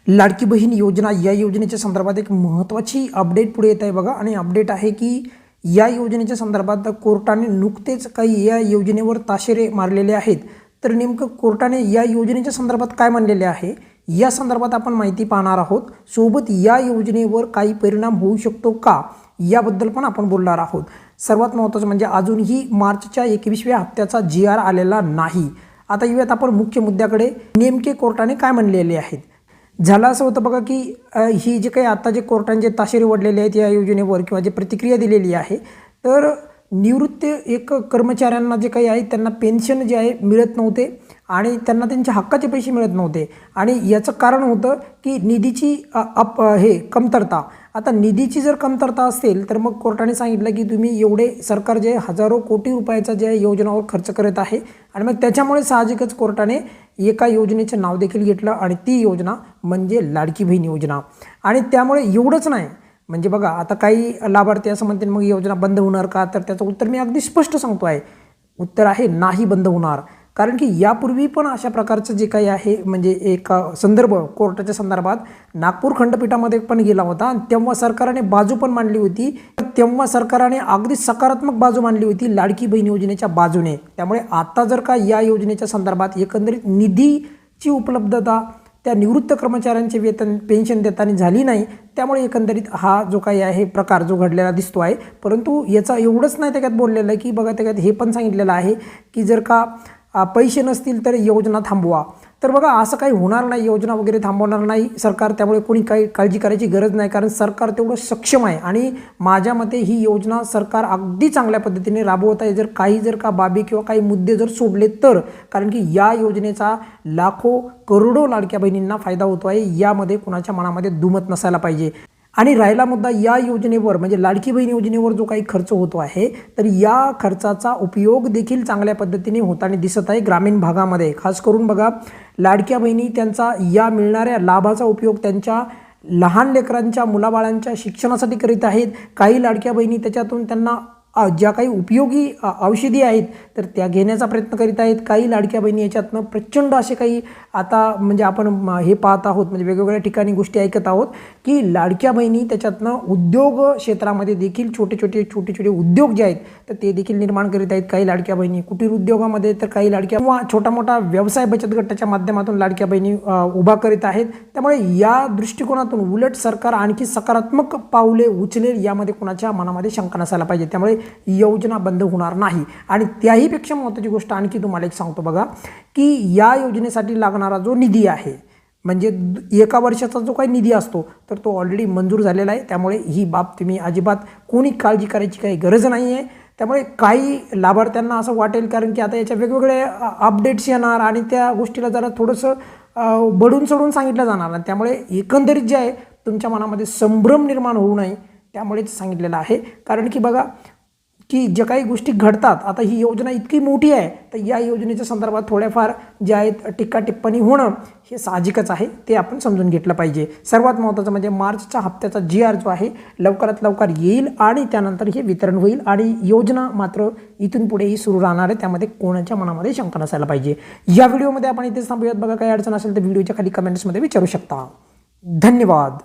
लाडकी बहीण योजना या योजनेच्या संदर्भात एक महत्त्वाची अपडेट पुढे येत आहे बघा। आणि अपडेट आहे की या योजनेच्या संदर्भात कोर्टाने नुकतेच काही या योजनेवर ताशेरे मारलेले आहेत। तर नेमकं कोर्टाने या योजनेच्या संदर्भात काय म्हणलेले आहे या संदर्भात आपण माहिती पाहणार आहोत। सोबत या योजनेवर काही परिणाम होऊ शकतो का याबद्दल पण आपण बोलणार आहोत। सर्वात महत्त्वाचं म्हणजे अजूनही मार्चच्या 21व्या हप्त्याचा GR आलेला नाही। आता येऊयात आपण मुख्य मुद्द्याकडे, नेमके कोर्टाने काय म्हणलेले आहेत। झालं असं होतं बघा की ही जे काही आता जे कोर्टाने जे ताशेरे ओढलेले आहेत या योजनेवर किंवा जे प्रतिक्रिया दिलेली आहे, तर निवृत्त एक कर्मचाऱ्यांना जे काही आहे त्यांना पेन्शन जे आहे मिळत नव्हते आणि त्यांना त्यांच्या हक्काचे पैसे मिळत नव्हते। आणि याचं कारण होतं की निधीची कमतरता। आता निधीची जर कमतरता असेल तर मग कोर्टाने सांगितलं की तुम्ही एवढे सरकार जे हजारो कोटी रुपयाचा जे योजनावर खर्च करत आहे आणि मग त्याच्यामुळे साहजिकच कोर्टाने एका योजनेचे नाव देखील घेतलं आणि ती योजना म्हणजे लाडकी बहीण योजना। आणि त्यामुळे एवढंच नाही, म्हणजे बघा आता काही लाभार्थी असं म्हणतील मग योजना बंद होणार का, तर त्याचं उत्तर मी अगदी स्पष्ट सांगतो आहे। उत्तर आहे नाही बंद होणार। कारण की यापूर्वी पण अशा प्रकारचं जे काही आहे म्हणजे एक संदर्भ कोर्टाच्या संदर्भात नागपूर खंडपीठामध्ये पण गेला होता आणि तेव्हा सरकारने बाजू पण मांडली होती। तेव्हा सरकारने अगदी सकारात्मक बाजू मांडली होती लाडकी बहीण योजनेच्या बाजूने। त्यामुळे आता जर का या योजनेच्या संदर्भात एकंदरीत निधीची उपलब्धता त्या निवृत्त कर्मचाऱ्यांचे वेतन पेन्शन देताना झाली नाही, त्यामुळे एकंदरीत हा जो काही आहे प्रकार जो घडलेला दिसतो आहे। परंतु याचा एवढंच नाही त्याच्यात बोललेलं आहे की बघा त्याच्यात हे पण सांगितलेलं आहे की जर का पैसे नसतील तर योजना थांबवा। तर बघा असं काही होणार नाही, योजना वगैरे थांबवणार नाही सरकार। त्यामुळे कोणी काही काळजी करायची गरज नाही, कारण सरकार तेवढं सक्षम आहे आणि माझ्या मते ही योजना सरकार अगदी चांगल्या पद्धतीने राबवत आहे। जर का बाबी किंवा काही मुद्दे जर सोडले तर, कारण की या योजनेचा लाखो करोडो लाडक्या बहिणींना फायदा होतो आहे, यामध्ये कुणाच्या मनामध्ये दुमत नसायला पाहिजे। आणि राहिला मुद्दा या योजनेवर म्हणजे लाडकी बहीण योजनेवर जो काही खर्च होतो आहे, तर या खर्चाचा उपयोग देखील चांगल्या पद्धतीने होताना दिसत आहे ग्रामीण भागामध्ये। खास करून बघा लाडक्या बहिणी त्यांचा या मिळणाऱ्या लाभाचा उपयोग त्यांच्या लहान लेकरांच्या मुलाबाळांच्या शिक्षणासाठी करीत आहेत। काही लाडक्या बहिणी त्याच्यातून त्यांना ज्या काही उपयोगी औषधी आहेत तर त्या घेण्याचा प्रयत्न करीत आहेत। काही लाडक्या बहिणी याच्यातनं प्रचंड असे काही आता म्हणजे आपण हे पाहत आहोत, म्हणजे वेगवेगळ्या ठिकाणी गोष्टी ऐकत आहोत की लाडक्या बहिणी त्याच्यातनं उद्योग क्षेत्रामध्ये देखील छोटे छोटे उद्योग जे आहेत तर ते देखील निर्माण करीत आहेत। काही लाडक्या बहिणी कुटीर उद्योगामध्ये, तर काही लाडक्या किंवा छोटा मोठा व्यवसाय बचत गटाच्या माध्यमातून लाडक्या बहिणी उभा करीत आहेत। त्यामुळे या दृष्टिकोनातून उलट सरकार आणखी सकारात्मक पाऊले उचलेल यामध्ये कुणाच्या मनामध्ये शंका नसायला पाहिजे। त्यामुळे योजना बंद होणार नाही। आणि त्याहीपेक्षा महत्त्वाची गोष्ट आणखी तुम्हाला एक सांगतो बघा की या योजनेसाठी लागणारा जो निधी आहे म्हणजे एका वर्षाचा जो काही निधी असतो तर तो ऑलरेडी मंजूर झालेला आहे। त्यामुळे ही बाब तुम्ही अजिबात कोणी काळजी करायची काही गरज नाही आहे। त्यामुळे काही लाभार्थ्यांना असं वाटेल कारण की आता याच्या वेगवेगळे अपडेट्स येणार आणि त्या गोष्टीला जरा थोडंसं बडून सोडून सांगितलं जाणार, त्यामुळे एकंदरीत जे आहे तुमच्या मनामध्ये संभ्रम निर्माण होऊ नये त्यामुळेच सांगितलेलं आहे। कारण की बघा की ज्या काही गोष्टी घडतात, आता ही योजना इतकी मोठी आहे तर या योजनेच्या संदर्भात थोड्याफार जे आहेत टीका टिप्पणी होणं हे साहजिकच आहे, ते आपण समजून घेतलं पाहिजे। सर्वात महत्त्वाचं म्हणजे मार्चच्या हप्त्याचा GR जो आहे लवकरात लवकर येईल आणि त्यानंतर हे वितरण होईल आणि योजना मात्र इथून पुढेही सुरू राहणार आहे, त्यामध्ये कोणाच्या मनामध्ये शंका नसायला पाहिजे। या व्हिडिओमध्ये आपण इथेच थांबूयात। बघा काही अडचण असेल तर व्हिडिओच्या खाली कमेंट्समध्ये विचारू शकता। धन्यवाद।